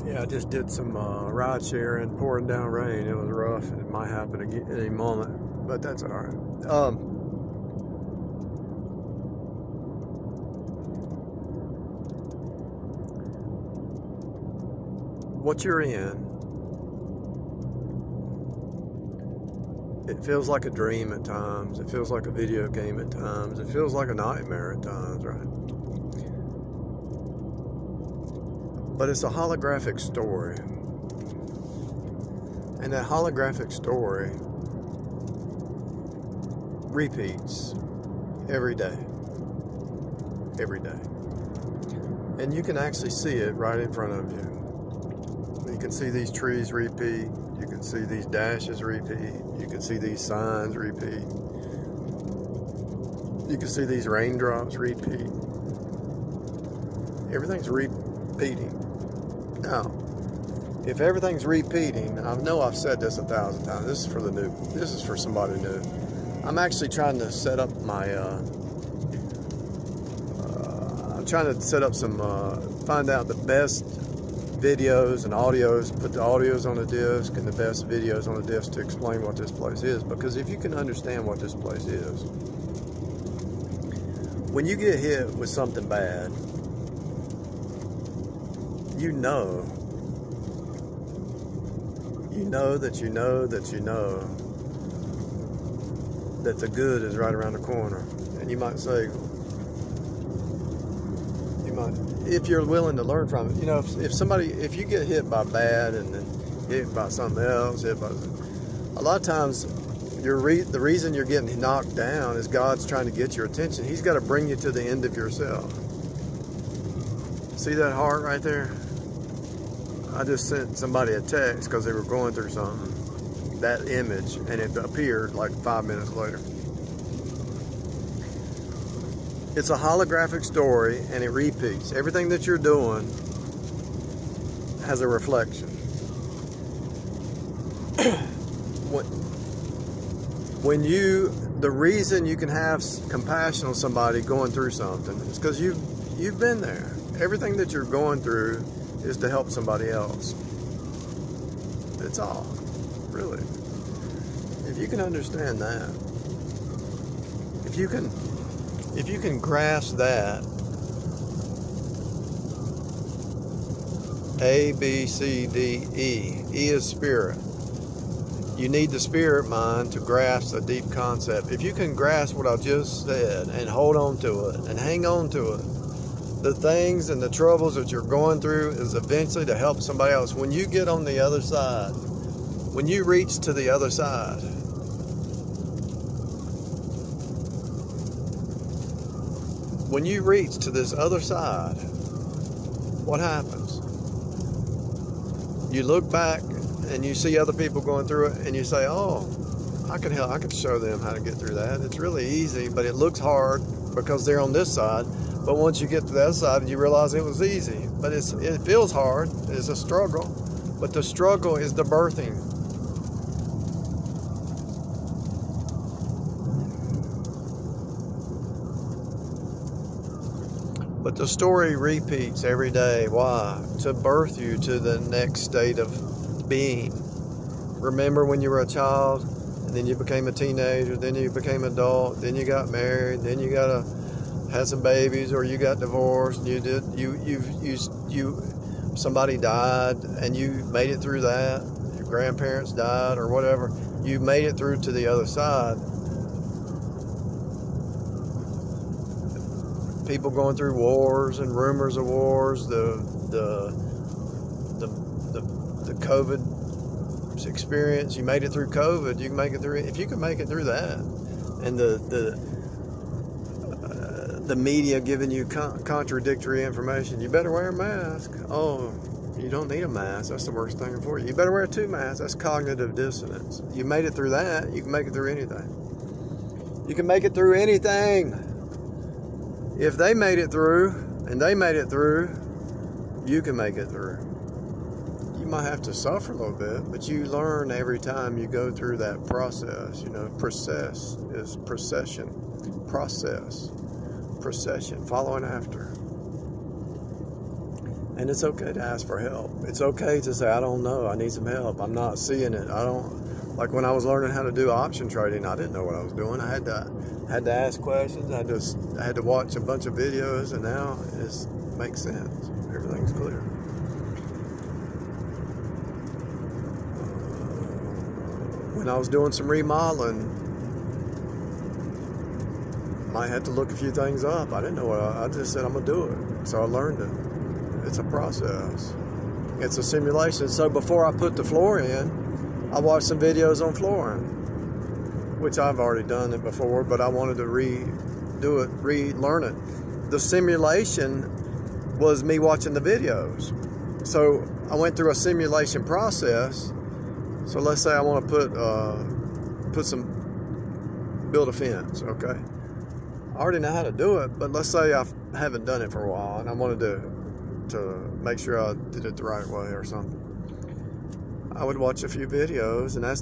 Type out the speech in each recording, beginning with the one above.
Yeah, I just did some ride sharing, pouring down rain. It was rough. It might happen again at any moment, but that's all right. What you're in, it feels like a dream at times. It feels like a video game at times. It feels like a nightmare at times, right? But it's a holographic story. And that holographic story repeats every day. Every day. And you can actually see it right in front of you. You can see these trees repeat. You can see these dashes repeat. You can see these signs repeat. You can see these raindrops repeat. Everything's repeating. Now, if everything's repeating, I know I've said this 1,000 times. This is for the new. This is for somebody new. I'm actually trying to set up my. I'm trying to set up some. Find out the best videos and audios. Put the audios on a disc and the best videos on a disc to explain what this place is. Because if you can understand what this place is, when you get hit with something bad, you know that the good is right around the corner. And you might say, if you're willing to learn from it, you know, if you get hit by bad and then hit by something else, a lot of times the reason you're getting knocked down is God's trying to get your attention. He's got to bring you to the end of yourself. See that heart right there? I just sent somebody a text because they were going through something, that image, and it appeared like 5 minutes later. It's a holographic story, and it repeats. Everything that you're doing has a reflection. The reason you can have compassion on somebody going through something is because you've been there. Everything that you're going through is to help somebody else. It's all, really. If you can understand that, if you can grasp that, A, B, C, D, E. E is spirit. You need the spirit mind to grasp a deep concept. If you can grasp what I just said and hold on to it and hang on to it, the things and the troubles that you're going through is eventually to help somebody else. When you get on the other side, when you reach to the other side, when you reach to this other side, what happens? You look back and you see other people going through it and you say, oh, I can help. I can show them how to get through that. It's really easy, but it looks hard because they're on this side. But once you get to that side, you realize it was easy. But it feels hard. It's a struggle. But the struggle is the birthing. But the story repeats every day. Why? To birth you to the next state of being. Remember when you were a child, and then you became a teenager, then you became an adult, then you got married, then you had some babies, or you got divorced, somebody died, and you made it through that. Your grandparents died, or whatever. You made it through to the other side. People going through wars and rumors of wars, the COVID experience. You made it through COVID. You can make it through. If you can make it through that, and the media giving you contradictory information, you better wear a mask. Oh, you don't need a mask. That's the worst thing for you. You better wear 2 masks. That's cognitive dissonance. You made it through that. You can make it through anything. You can make it through anything. If they made it through, and they made it through, you can make it through. You might have to suffer a little bit, but you learn every time you go through that process. You know, process is procession. Process. Procession. Following after. And it's okay to ask for help. It's okay to say, I don't know, I need some help. I'm not seeing it. I don't, like when I was learning how to do option trading, I didn't know what I was doing. I had to ask questions. I had to watch a bunch of videos, and now it makes sense. Everything's clear. When I was doing some remodeling, might have to look a few things up. I didn't know what I just said I'm gonna do it. So I learned it. It's a process. It's a simulation. So before I put the floor in, I watched some videos on flooring, which I've already done it before, but I wanted to relearn it. The simulation was me watching the videos. So I went through a simulation process. So let's say I want to build a fence, okay? I already know how to do it, but let's say I haven't done it for a while and I wanted to make sure I did it the right way or something. I would watch a few videos, and that's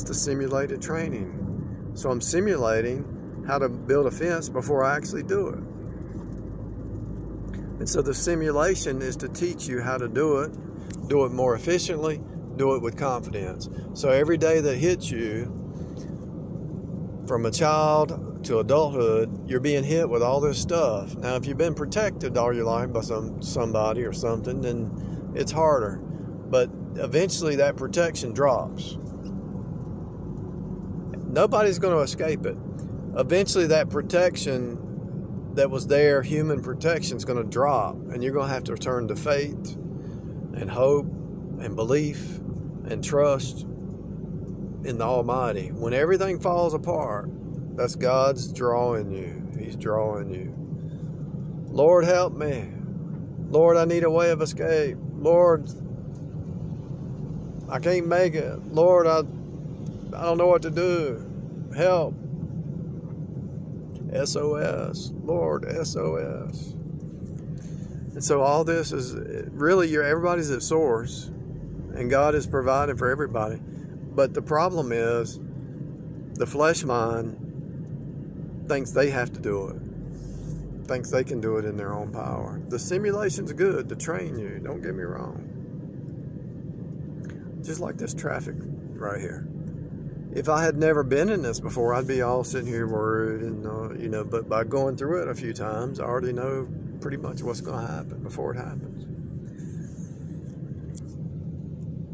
the simulated training. So I'm simulating how to build a fence before I actually do it. And so the simulation is to teach you how to do it more efficiently, do it with confidence. So every day that hits you, from a child to adulthood, you're being hit with all this stuff. Now, if you've been protected all your life by somebody or something, then it's harder. But eventually that protection drops. Nobody's going to escape it. Eventually that protection that was there, human protection, is going to drop, and you're going to have to turn to faith and hope and belief and trust in the Almighty. When everything falls apart, that's God's drawing you. He's drawing you. Lord, help me. Lord, I need a way of escape. Lord, I can't make it. Lord, I don't know what to do. Help. SOS. Lord, SOS. And so all this is really, everybody's at source, and God is providing for everybody. But the problem is the flesh mind thinks they have to do it, thinks they can do it in their own power. The simulation's good to train you, don't get me wrong. Just like this traffic right here. If I had never been in this before, I'd be all sitting here worried, and but by going through it a few times, I already know pretty much what's going to happen before it happens.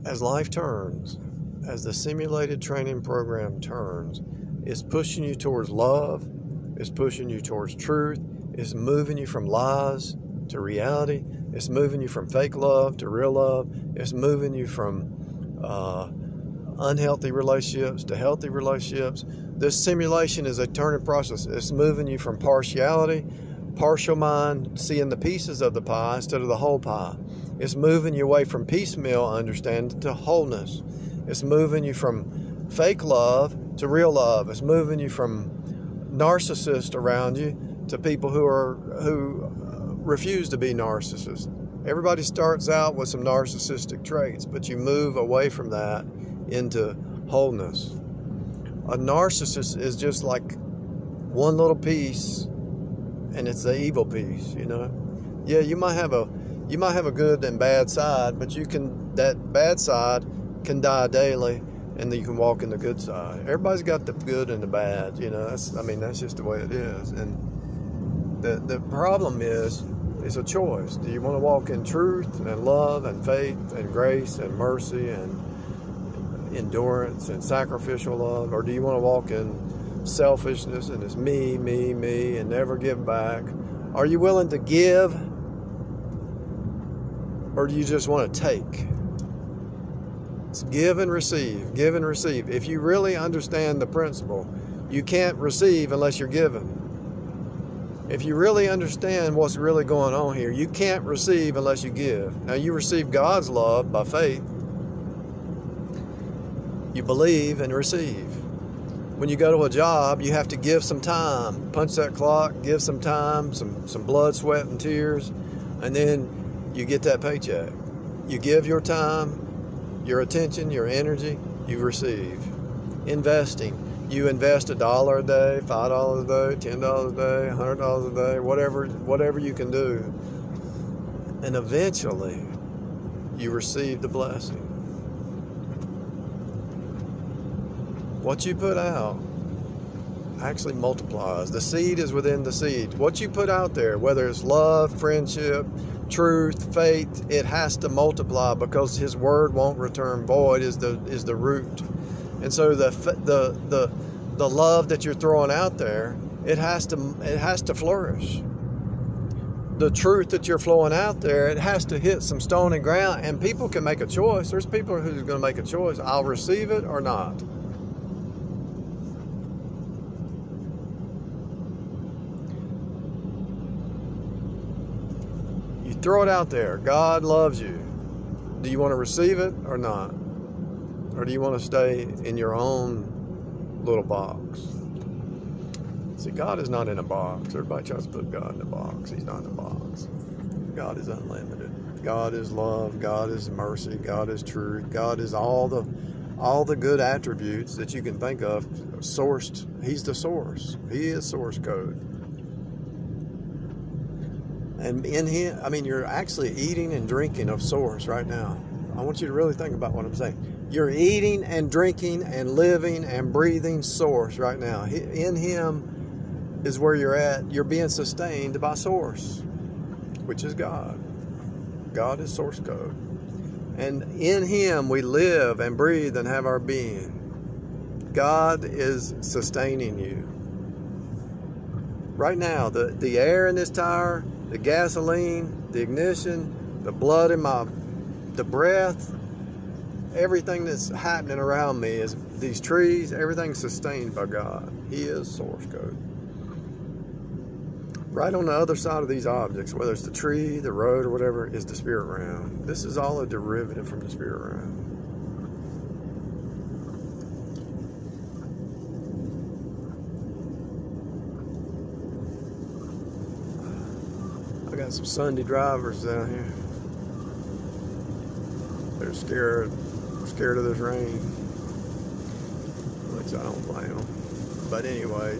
As life turns, as the simulated training program turns, it's pushing you towards love, it's pushing you towards truth, it's moving you from lies to reality, it's moving you from fake love to real love, it's moving you from unhealthy relationships to healthy relationships. This simulation is a turning process. It's moving you from partiality, partial mind, seeing the pieces of the pie instead of the whole pie. It's moving you away from piecemeal understanding to wholeness. It's moving you from fake love to real love. It's moving you from narcissists around you to people who refuse to be narcissists. Everybody starts out with some narcissistic traits, but you move away from that into wholeness. A narcissist is just like one little piece, and it's the evil piece, Yeah, you might have a good and bad side, but that bad side can die daily, and then you can walk in the good side. Everybody's got the good and the bad, that's just the way it is. And the problem is, it's a choice. Do you want to walk in truth and love and faith and grace and mercy and endurance and sacrificial love, or do you want to walk in selfishness and it's me, and never give back? Are you willing to give, or do you just want to take? It's give and receive, give and receive. If you really understand the principle, you can't receive unless you're given. If you really understand what's really going on here, you can't receive unless you give. Now, you receive God's love by faith. You believe and receive. When you go to a job, you have to give some time. Punch that clock, give some time, some blood, sweat, and tears, and then you get that paycheck. You give your time, your attention, your energy, you receive. Investing. You invest $1 a day, $5 a day, $10 a day, $100 a day, whatever you can do. And eventually, you receive the blessing. What you put out actually multiplies. The seed is within the seed. What you put out there, whether it's love, friendship, truth, faith, it has to multiply, because His word won't return void is the root. And so the love that you're throwing out there, it has to flourish. The truth that you're flowing out there, it has to hit some stony ground, and people can make a choice. There's people who's going to make a choice. I'll receive it or not. You throw it out there. God loves you. Do you want to receive it or not? Or do you want to stay in your own little box? See, God is not in a box. Everybody tries to put God in a box. He's not in a box. God is unlimited. God is love. God is mercy. God is truth. God is all the good attributes that you can think of sourced. He's the source. He is source code. And in Him, I mean, you're actually eating and drinking of source right now. I want you to really think about what I'm saying. You're eating and drinking and living and breathing source right now. In Him is where you're at. You're being sustained by source, which is God. God is source code. And in Him we live and breathe and have our being. God is sustaining you. Right now, the air in this tire, the gasoline, the ignition, the blood in the breath, everything that's happening around me, is these trees, everything's sustained by God. He is source code. Right on the other side of these objects, whether it's the tree, the road, or whatever, is the spirit realm. This is all a derivative from the spirit realm. I got some Sunday drivers down here. They're scared of this rain, which I don't blame them. But anyway,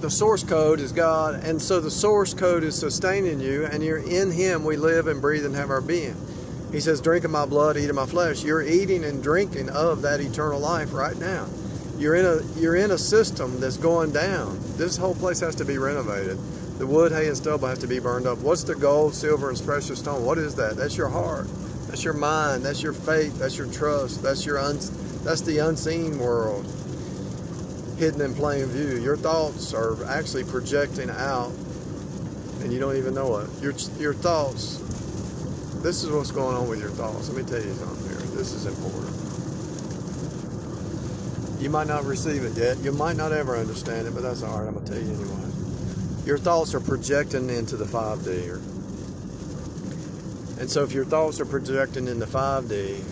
the source code is God, and so the source code is sustaining you, and you're in Him we live and breathe and have our being. He says, drink of my blood, eat of my flesh. You're eating and drinking of that eternal life right now. You're in a system that's going down. This whole place has to be renovated. The wood, hay, and stubble have to be burned up. What's the gold, silver, and precious stone? What is that? That's your heart. That's your mind. That's your faith. That's your trust. That's the unseen world, hidden in plain view. Your thoughts are actually projecting out, and you don't even know it. Your thoughts. This is what's going on with your thoughts. Let me tell you something here. This is important. You might not receive it yet. You might not ever understand it, but that's all right. I'm going to tell you anyway. Your thoughts are projecting into the 5D. And so if your thoughts are projecting into 5D,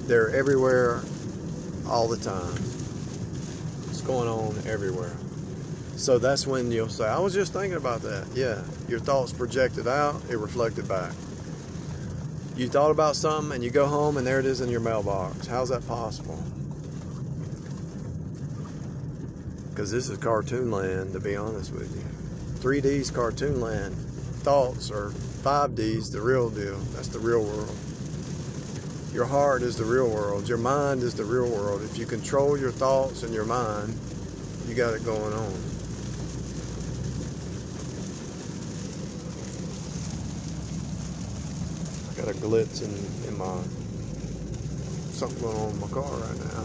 they're everywhere all the time. It's going on everywhere. So that's when you'll say, I was just thinking about that. Yeah, your thoughts projected out, it reflected back. You thought about something and you go home and there it is in your mailbox. How's that possible? Because this is cartoon land, to be honest with you. 3D's cartoon land. Thoughts are 5D's, the real deal. That's the real world. Your heart is the real world. Your mind is the real world. If you control your thoughts and your mind, you got it going on. I got a glitch in my, something going on in my car right now.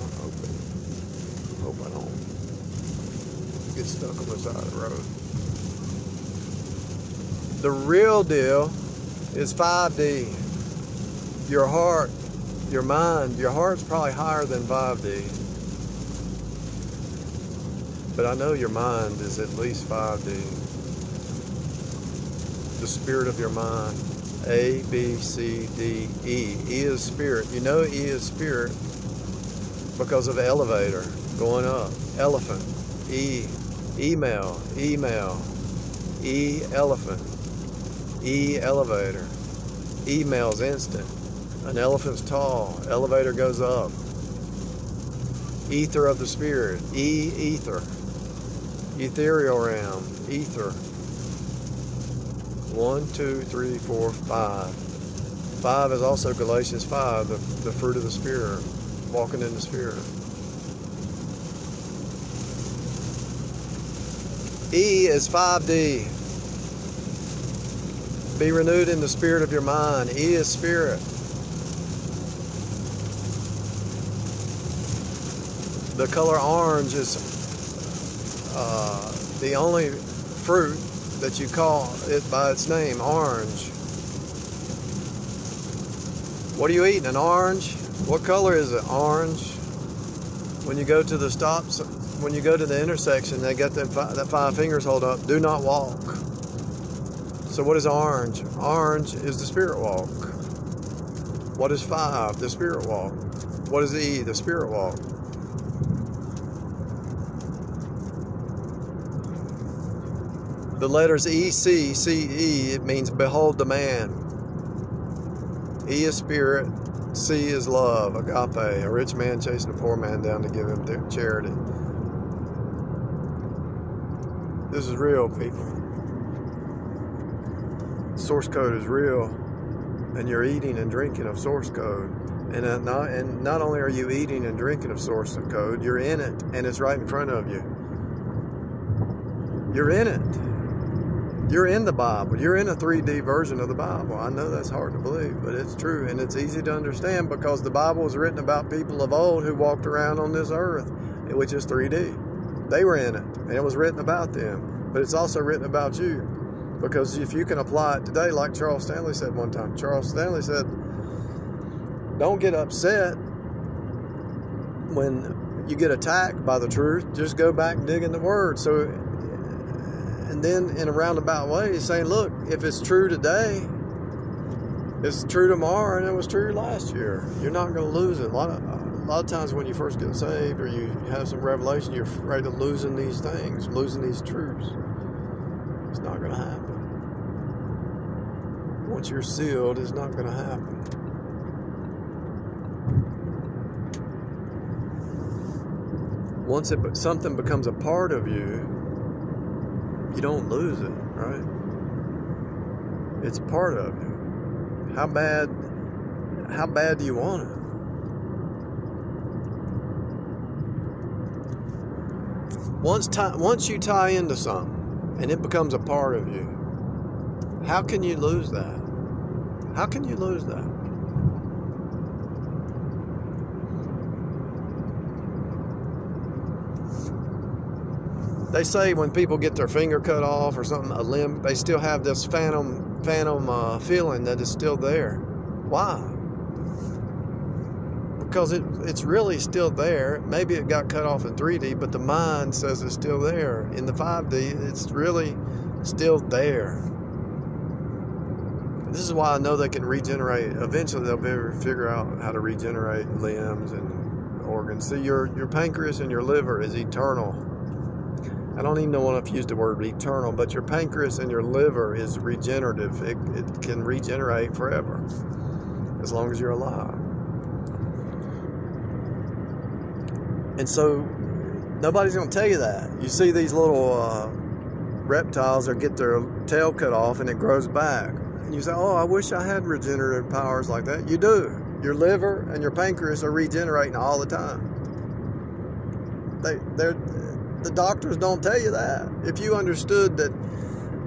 Hope I don't get stuck on the side of the road. The real deal is 5D. Your heart, your mind, your heart's probably higher than 5D. But I know your mind is at least 5D. The spirit of your mind. A, B, C, D, E. E is spirit. You know E is spirit because of elevator, going up. Elephant. E. Email. E, elephant. E, elevator. Email's instant. An elephant's tall. Elevator goes up. Ether of the spirit. E, ether. Ethereal realm, ether. 1, 2, 3, 4, 5. 5 is also Galatians 5, the fruit of the Spirit, walking in the Spirit. E is 5D. Be renewed in the spirit of your mind. E is spirit. The color orange is the only fruit that you call it by its name, orange. What are you eating, an orange? What color is it, orange? When you go to the stops, when you go to the intersection, they got that 5 fingers hold up, do not walk. So what is orange? Orange is the spirit walk. What is 5? The spirit walk. What is E? The spirit walk. The letters E, C, C, E, it means behold the man. E is spirit, C is love, agape, a rich man chasing a poor man down to give him their charity. This is real, people. Source code is real, and you're eating and drinking of source code. And not only are you eating and drinking of source code, you're in it, and it's right in front of you. You're in it. You're in the Bible. You're in a 3D version of the Bible. I know that's hard to believe, but it's true, and it's easy to understand because the Bible was written about people of old who walked around on this earth, which is 3D. They were in it, and it was written about them, but it's also written about you. Because if you can apply it today, like Charles Stanley said one time, Charles Stanley said, don't get upset when you get attacked by the truth. Just go back and dig in the Word. So, and then in a roundabout way, he's saying, look, if it's true today, it's true tomorrow, and it was true last year. You're not going to lose it. A lot of times when you first get saved or you have some revelation, you're afraid of losing these things, losing these truths. It's not going to happen. Once you're sealed, it's not going to happen. Once something becomes a part of you, you don't lose it, right? It's part of you. How bad do you want it? Once you tie into something and it becomes a part of you, how can you lose that? How can you lose that? They say when people get their finger cut off or something, a limb, they still have this phantom feeling that it's still there. Why? Because it's really still there. Maybe it got cut off in 3D, but the mind says it's still there. In the 5D, it's really still there. This is why I know they can regenerate. Eventually, they'll be able to figure out how to regenerate limbs and organs. See, your pancreas and your liver is eternal. I don't even know if I used the word eternal, but your pancreas and your liver is regenerative. It can regenerate forever, as long as you're alive. And so, nobody's going to tell you that. You see these little reptiles that get their tail cut off and it grows back. And you say, oh, I wish I had regenerative powers like that. You do. Your liver and your pancreas are regenerating all the time. The doctors don't tell you that. If you understood that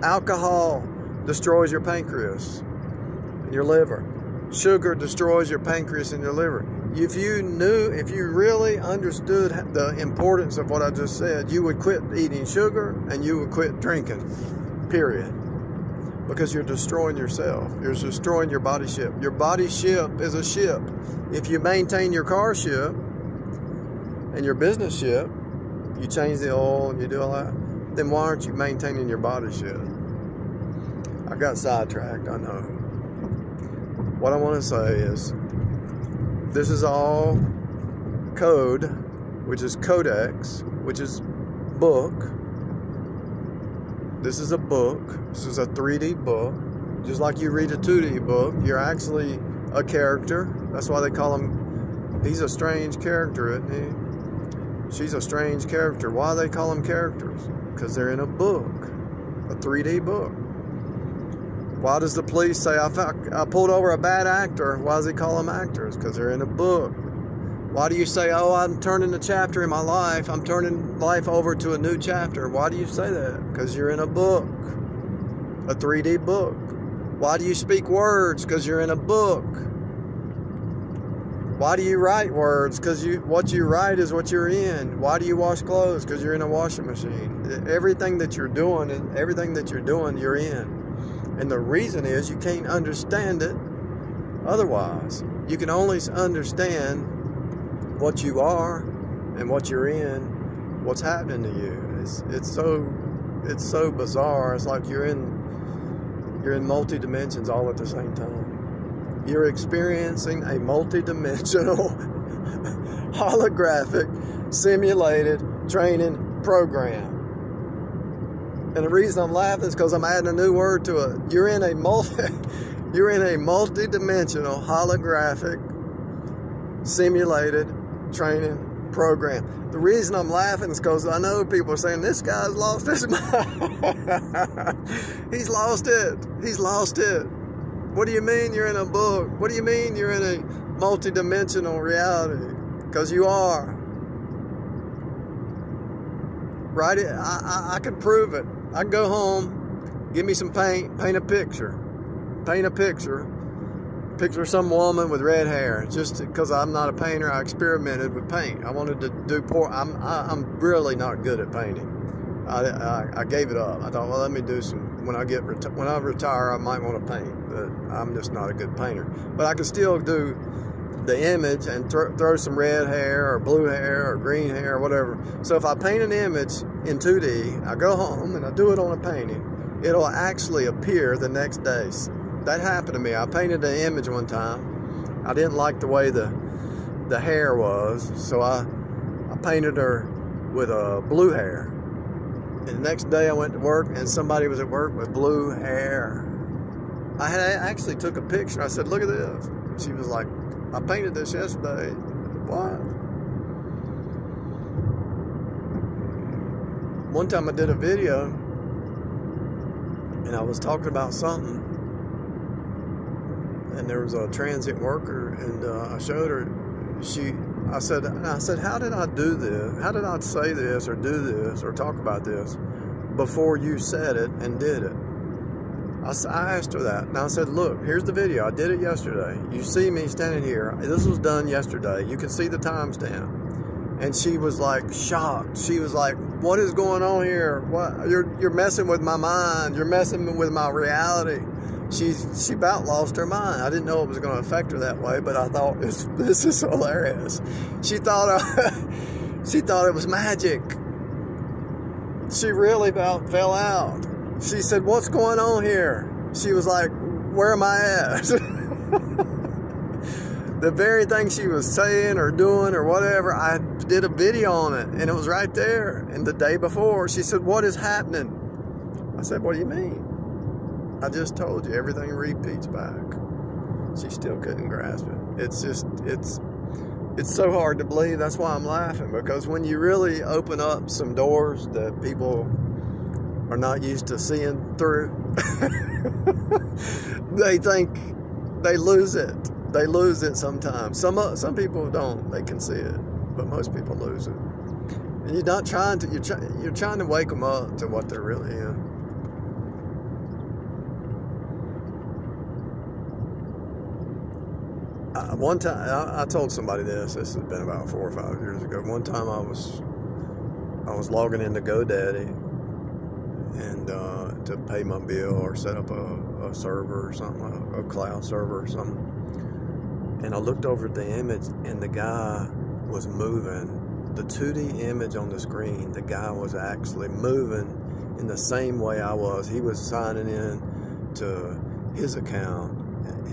alcohol destroys your pancreas and your liver, sugar destroys your pancreas and your liver, if you really understood the importance of what I just said, you would quit eating sugar and you would quit drinking, period. Because you're destroying yourself. You're destroying your body ship. Your body ship is a ship. If you maintain your car ship and your business ship, you change the oil and you do all that, then why aren't you maintaining your body ship? I got sidetracked, I know. What I want to say is, this is all code, which is codex, which is book. This is a book. This is a 3D book. Just like you read a 2D book, you're actually a character. That's why they call him, he's a strange character, isn't he? She's a strange character. Why do they call them characters? Because they're in a book, a 3D book. Why does the police say, I pulled over a bad actor? Why does he call them actors? Because they're in a book. Why do you say, oh, I'm turning a chapter in my life, I'm turning life over to a new chapter? Why do you say that? Because you're in a book, a 3D book. Why do you speak words? Because you're in a book. Why do you write words? Because what you write is what you're in. Why do you wash clothes? Because you're in a washing machine. Everything that you're doing, you're in. And the reason is you can't understand it otherwise. You can only understand what you are and what you're in, what's happening to you. It's so bizarre. It's like you're in multi-dimensions all at the same time. You're experiencing a multi-dimensional holographic simulated training program. And the reason I'm laughing is because I'm adding a new word to it. You're in a multi-dimensional holographic simulated training program. The reason I'm laughing is because I know people are saying, this guy's lost his mind. He's lost it. He's lost it. What do you mean you're in a book? What do you mean you're in a multi-dimensional reality? Because you are. Right? I can prove it. I can go home, give me some paint, paint a picture. Picture some woman with red hair. Just because I'm not a painter, I experimented with paint. I wanted to do I'm really not good at painting. I gave it up. I thought, well, let me do some. When I retire, I might want to paint, but I'm just not a good painter. But I can still do the image and throw some red hair or blue hair or green hair or whatever. So if I paint an image in 2D, I go home and I do it on a painting, it'll actually appear the next day. That happened to me. I painted an image one time. I didn't like the way the hair was, so I painted her with blue hair. And the next day I went to work and somebody was at work with blue hair. I actually took a picture. I said, look at this. She was like, I painted this yesterday. What? One time I did a video and I was talking about something, and there was a transient worker, and I showed her. I said, how did I do this? How did I say this or do this or talk about this before you said it and did it? I asked her that, and I said, look, here's the video. I did it yesterday. You see me standing here. This was done yesterday. You can see the timestamp. And she was like shocked. She was like, what is going on here? What? You're messing with my mind. You're messing with my reality. She about lost her mind. I didn't know it was going to affect her that way, but I thought this is hilarious. She thought it was magic. She really about fell out. She said, what's going on here? She was like, where am I at? The very thing she was saying or doing or whatever, I did a video on it, and it was right there. And the day before, she said, what is happening? I said, what do you mean? I just told you, everything repeats back. She still couldn't grasp it. It's so hard to believe. That's why I'm laughing, because when you really open up some doors that people are not used to seeing through, they think they lose it. They lose it sometimes. Some people don't. They can see it, but most people lose it. And you're not trying to. You're trying to wake them up to what they're really in. One time, I told somebody this. This has been about 4 or 5 years ago. One time, I was logging into GoDaddy and to pay my bill or set up a server or something, a cloud server or something. And I looked over at the image, and the guy was moving. The 2D image on the screen, the guy was actually moving in the same way I was. He was signing in to his account,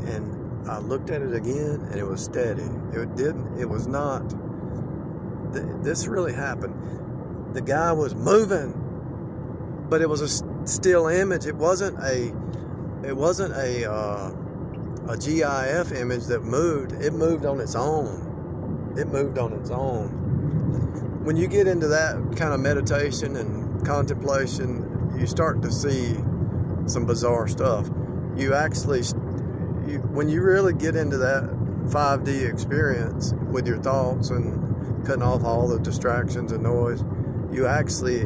and I looked at it again, and it was steady. It was not, this really happened. The guy was moving, but it was a still image. It wasn't a GIF image that moved. It moved on its own. It moved on its own. When you get into that kind of meditation and contemplation, you start to see some bizarre stuff. You actually, when you really get into that 5D experience with your thoughts and cutting off all the distractions and noise, you actually,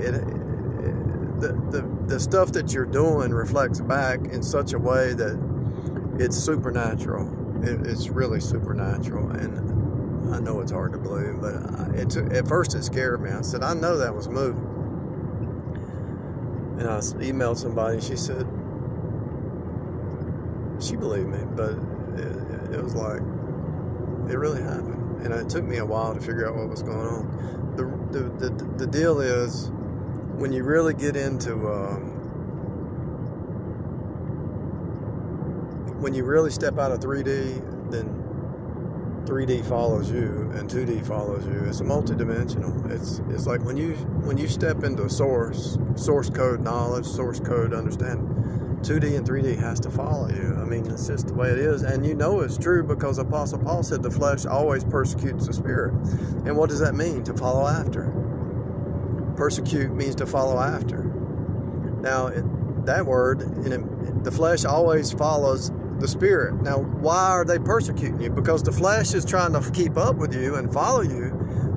the stuff that you're doing reflects back in such a way that it's supernatural. It's really supernatural, and I know it's hard to believe, but at first it scared me. I said, I know that was moving. And I emailed somebody, she said, she believed me, but it was like, it really happened. And it took me a while to figure out what was going on. The deal is, when you really get into, when you really step out of 3D, then 3D follows you and 2D follows you. It's a multidimensional. It's like when you step into source code knowledge, source code understanding, 2D and 3D has to follow you. I mean, it's just the way it is. And you know it's true because Apostle Paul said the flesh always persecutes the spirit. And what does that mean? To follow after. Persecute means to follow after. Now, that word, the flesh always follows the spirit. Now, why are they persecuting you? Because the flesh is trying to keep up with you and follow you,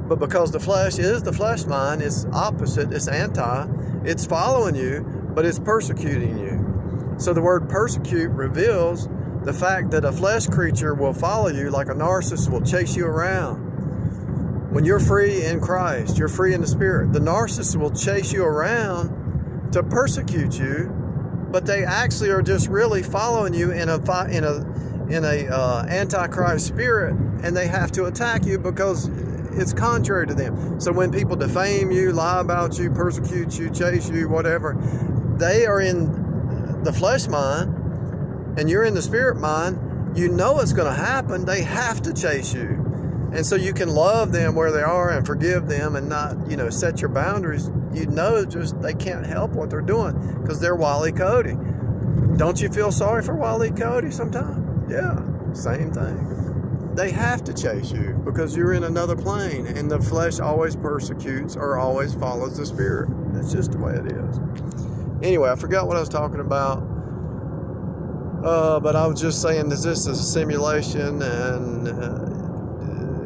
but because the flesh is the flesh mind, it's opposite, it's anti, it's following you, but it's persecuting you. So the word persecute reveals the fact that a flesh creature will follow you like a narcissist will chase you around. When you're free in Christ, you're free in the spirit, the narcissist will chase you around to persecute you, but they actually are just really following you in a antichrist spirit, and they have to attack you because it's contrary to them. So when people defame you, lie about you, persecute you, chase you, whatever, they are in the flesh mind and you're in the spirit mind. You know it's going to happen. They have to chase you. And so you can love them where they are and forgive them and not, set your boundaries. You know, just they can't help what they're doing because they're Wile E. Coyote. Don't you feel sorry for Wile E. Coyote sometimes? Yeah, same thing. They have to chase you because you're in another plane, and the flesh always persecutes or always follows the spirit. That's just the way it is. Anyway, I forgot what I was talking about. But I was just saying that this is a simulation, and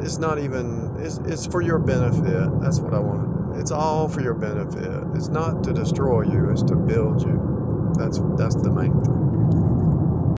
it's not even, it's for your benefit. That's what I want. It's all for your benefit. It's not to destroy you, it's to build you. That's the main thing.